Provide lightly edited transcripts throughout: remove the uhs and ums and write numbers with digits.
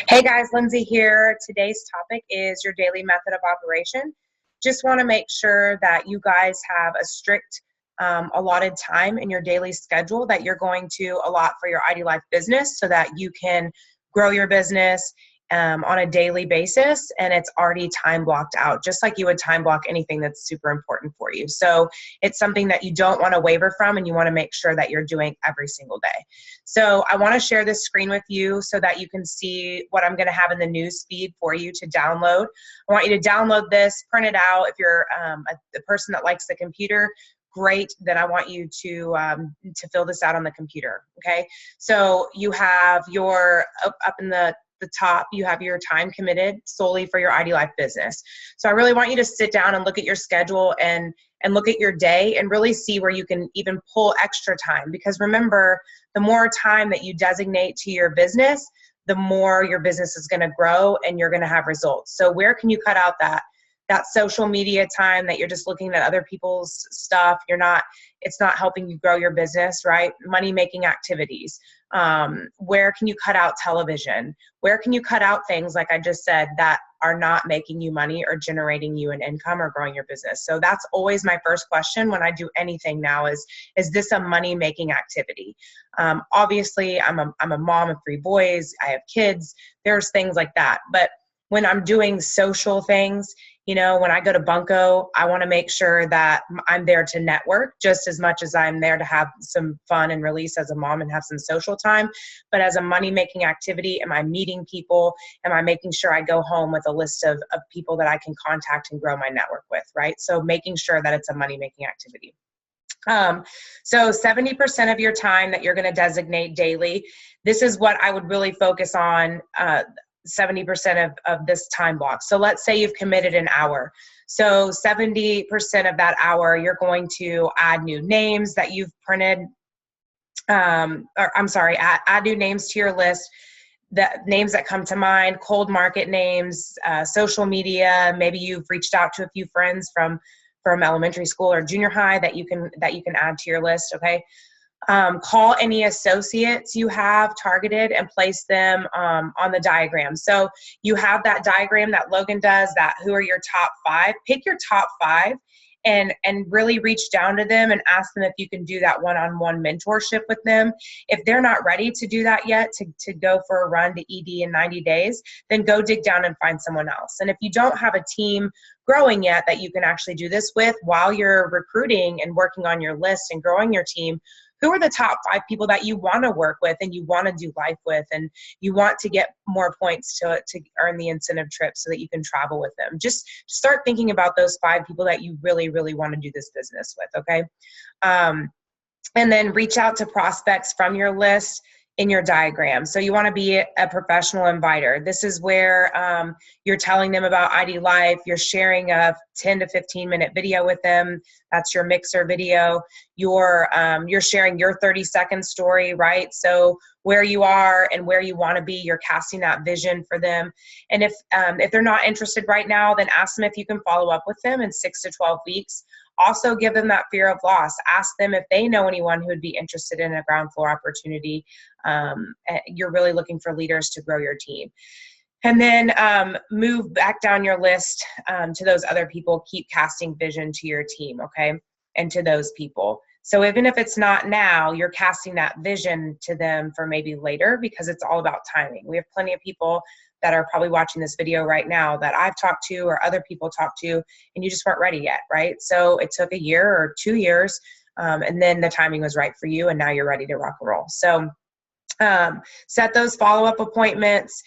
Hey guys, Lindsay here. Today's topic is your daily method of operation. Just want to make sure that you guys have a strict allotted time in your daily schedule that you're going to allot for your ID Life business so that you can grow your business on a daily basis, and it's already time blocked out, just like you would time block anything that's super important for you. So it's something that you don't want to waver from, and you want to make sure that you're doing every single day. So I want to share this screen with you so that you can see what I'm going to have in the news feed for you to download. I want you to download this, print it out. If you're a person that likes the computer, great. Then I want you to fill this out on the computer. Okay. So you have your up in the top, you have your time committed solely for your ID Life business. So I really want you to sit down and look at your schedule and look at your day and really see where you can even pull extra time. Because remember, the more time that you designate to your business, the more your business is going to grow and you're going to have results. So where can you cut out that social media time that you're just looking at other people's stuff? It's not helping you grow your business, right? Money making activities. Where can you cut out television? Where can you cut out things, like I just said, that are not making you money or generating you an income or growing your business? So that's always my first question when I do anything now is this a money making activity? Obviously I'm a mom of 3 boys. I have kids. There's things like that. But when I'm doing social things, when I go to Bunko, I want to make sure that I'm there to network just as much as I'm there to have some fun and release as a mom and have some social time. But as a money-making activity, am I meeting people? Am I making sure I go home with a list of people that I can contact and grow my network with, right? So making sure that it's a money-making activity. So 70% of your time that you're going to designate daily, this is what I would really focus on, 70% of this time block. So let's say you've committed an hour. So 70% of that hour, you're going to add new names that you've printed, add new names to your list, the names that come to mind, cold market names, social media. Maybe you've reached out to a few friends from elementary school or junior high that you can add to your list. Okay. Call any associates you have targeted and place them on the diagram. So you have that diagram that Logan does, that who are your top 5. Pick your top 5 and really reach down to them and ask them if you can do that one-on-one mentorship with them. If they're not ready to do that yet, to go for a run to ED in 90 days, then go dig down and find someone else. And if you don't have a team growing yet that you can actually do this with while you're recruiting and working on your list and growing your team, who are the top 5 people that you want to work with and you want to do life with, and you want to get more points to earn the incentive trip so that you can travel with them? Just start thinking about those 5 people that you really, really want to do this business with, okay? And then reach out to prospects from your list in your diagram. So you want to be a professional inviter. This is where you're telling them about ID Life. You're sharing a 10 to 15 minute video with them. That's your mixer video. You're sharing your 30-second story, right? So where you are and where you want to be, you're casting that vision for them. And if they're not interested right now, then ask them if you can follow up with them in 6 to 12 weeks. Also give them that fear of loss. Ask them if they know anyone who would be interested in a ground floor opportunity. You're really looking for leaders to grow your team. And then move back down your list to those other people. Keep casting vision to your team, okay? And to those people. So even if it's not now, you're casting that vision to them for maybe later, because it's all about timing. We have plenty of people that are probably watching this video right now that I've talked to or other people talked to, and you just weren't ready yet, right? So it took a year or 2 years, and then the timing was right for you, and now you're ready to rock and roll. So set those follow-up appointments.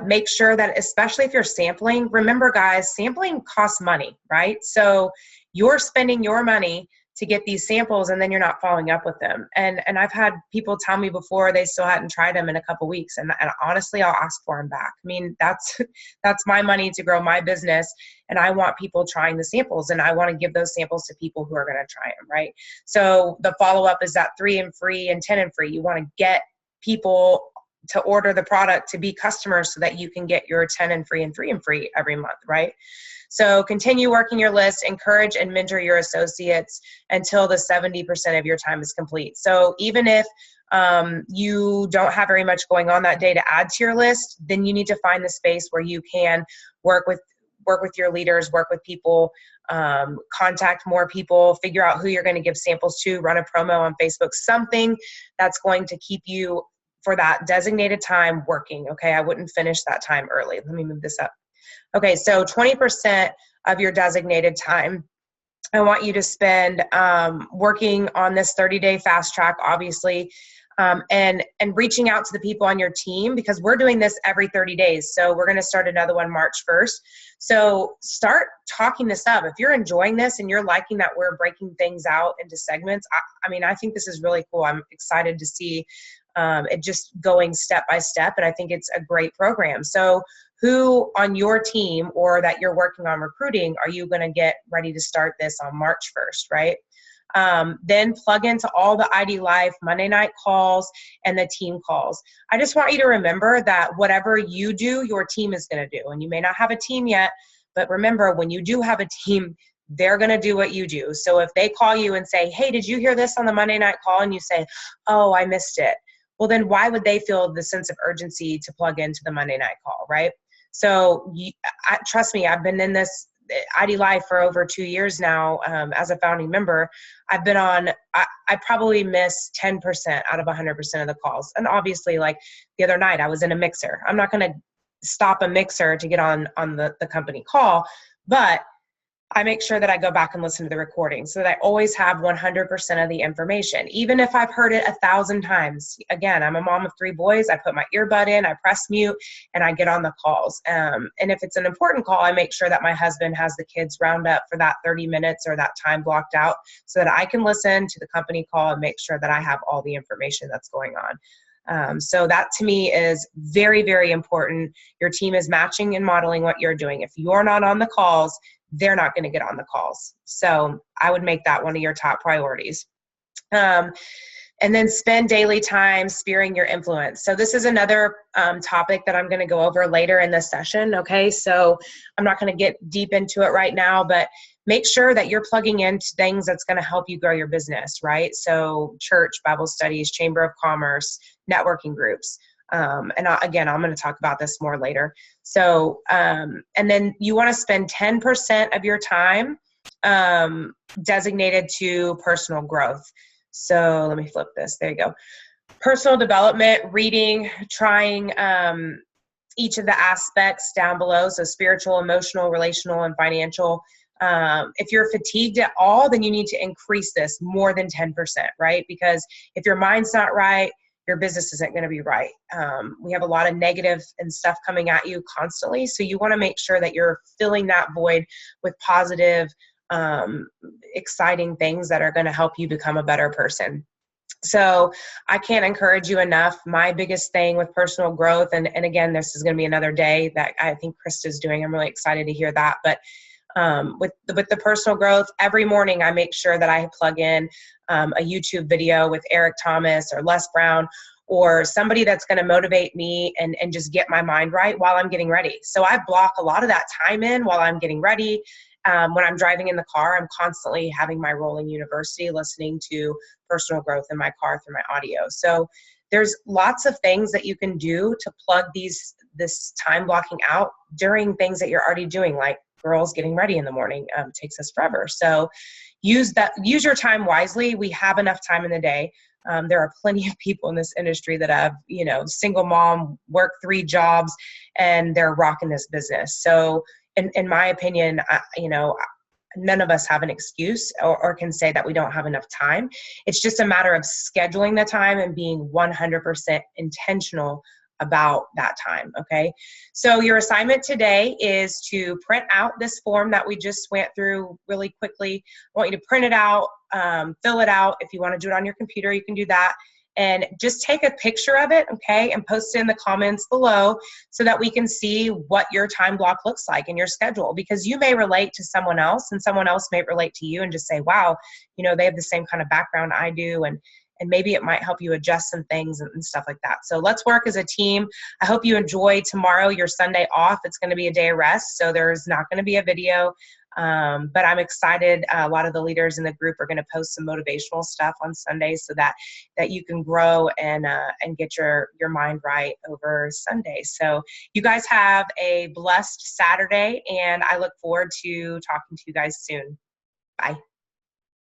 Make sure that, especially if you're sampling, remember guys, sampling costs money, right? So you're spending your money to get these samples, and then you're not following up with them. And I've had people tell me before they still hadn't tried them in a couple weeks, and honestly, I'll ask for them back. I mean, that's my money to grow my business, and I want people trying the samples, and I want to give those samples to people who are going to try them, right? So the follow-up is that 3 and free and 10 and free. You want to get people to order the product to be customers so that you can get your 10 and free and 3 and free every month, right? So continue working your list, encourage and mentor your associates until the 70% of your time is complete. So even if you don't have very much going on that day to add to your list, then you need to find the space where you can work with your leaders, work with people, contact more people, figure out who you're going to give samples to, run a promo on Facebook, something that's going to keep you for that designated time working. Okay, I wouldn't finish that time early. Let me move this up. Okay, so 20% of your designated time I want you to spend working on this 30-day fast track, obviously, and reaching out to the people on your team, because we're doing this every 30 days. So we're going to start another one March 1st. So start talking this up. If you're enjoying this and you're liking that we're breaking things out into segments, I mean, I think this is really cool. I'm excited to see it just going step by step, and I think it's a great program. So who on your team or that you're working on recruiting are you going to get ready to start this on March 1st, right? Then plug into all the ID Life Monday night calls and the team calls. I just want you to remember that whatever you do, your team is going to do. And you may not have a team yet, but remember, when you do have a team, they're going to do what you do. So if they call you and say, hey, did you hear this on the Monday night call? And you say, oh, I missed it. Well, then why would they feel the sense of urgency to plug into the Monday night call, right? So trust me, I've been in this ID Life for over 2 years now as a founding member. I've been on, I probably miss 10% out of 100% of the calls. And obviously, like the other night, I was in a mixer. I'm not going to stop a mixer to get on the company call, but I make sure that I go back and listen to the recording so that I always have 100% of the information, even if I've heard it 1,000 times. Again, I'm a mom of 3 boys. I put my earbud in, I press mute, and I get on the calls. And if it's an important call, I make sure that my husband has the kids round up for that 30 minutes or that time blocked out so that I can listen to the company call and make sure that I have all the information that's going on. So that to me is very, very important. Your team is matching and modeling what you're doing. If you're not on the calls, they're not going to get on the calls. So I would make that one of your top priorities. And then spend daily time spearing your influence. So this is another topic that I'm going to go over later in this session. Okay, so I'm not going to get deep into it right now, but make sure that you're plugging into things that's going to help you grow your business, right? So church, Bible studies, Chamber of Commerce, networking groups. Again, I'm going to talk about this more later. So, and then you want to spend 10% of your time designated to personal growth. So let me flip this. There you go. Personal development, reading, trying each of the aspects down below. So spiritual, emotional, relational, and financial. If you're fatigued at all, then you need to increase this more than 10%, right? Because if your mind's not right, your business isn't going to be right. We have a lot of negative and stuff coming at you constantly. So you want to make sure that you're filling that void with positive, exciting things that are going to help you become a better person. So I can't encourage you enough. My biggest thing with personal growth, and again, this is going to be another day that I think Krista's doing. I'm really excited to hear that. But with the personal growth, every morning I make sure that I plug in a YouTube video with Eric Thomas or Les Brown or somebody that's going to motivate me and just get my mind right while I'm getting ready. So I block a lot of that time in while I'm getting ready. When I'm driving in the car, I'm constantly having my Rolling University, listening to personal growth in my car through my audio. So there's lots of things that you can do to plug this time blocking out during things that you're already doing, like girls getting ready in the morning takes us forever. So use your time wisely. We have enough time in the day. There are plenty of people in this industry that have, single mom, work 3 jobs, and they're rocking this business. So in my opinion, none of us have an excuse or can say that we don't have enough time. It's just a matter of scheduling the time and being 100% intentional about that time. Okay. So your assignment today is to print out this form that we just went through really quickly. I want you to print it out, fill it out. If you want to do it on your computer, you can do that. And just take a picture of it, okay, and post it in the comments below so that we can see what your time block looks like in your schedule. Because you may relate to someone else and someone else may relate to you and just say, wow, they have the same kind of background I do, and maybe it might help you adjust some things and stuff like that. So let's work as a team. I hope you enjoy tomorrow, your Sunday off. It's going to be a day of rest, so there's not going to be a video. But I'm excited. A lot of the leaders in the group are going to post some motivational stuff on Sunday so that you can grow and get your mind right over Sunday. So you guys have a blessed Saturday, and I look forward to talking to you guys soon. Bye.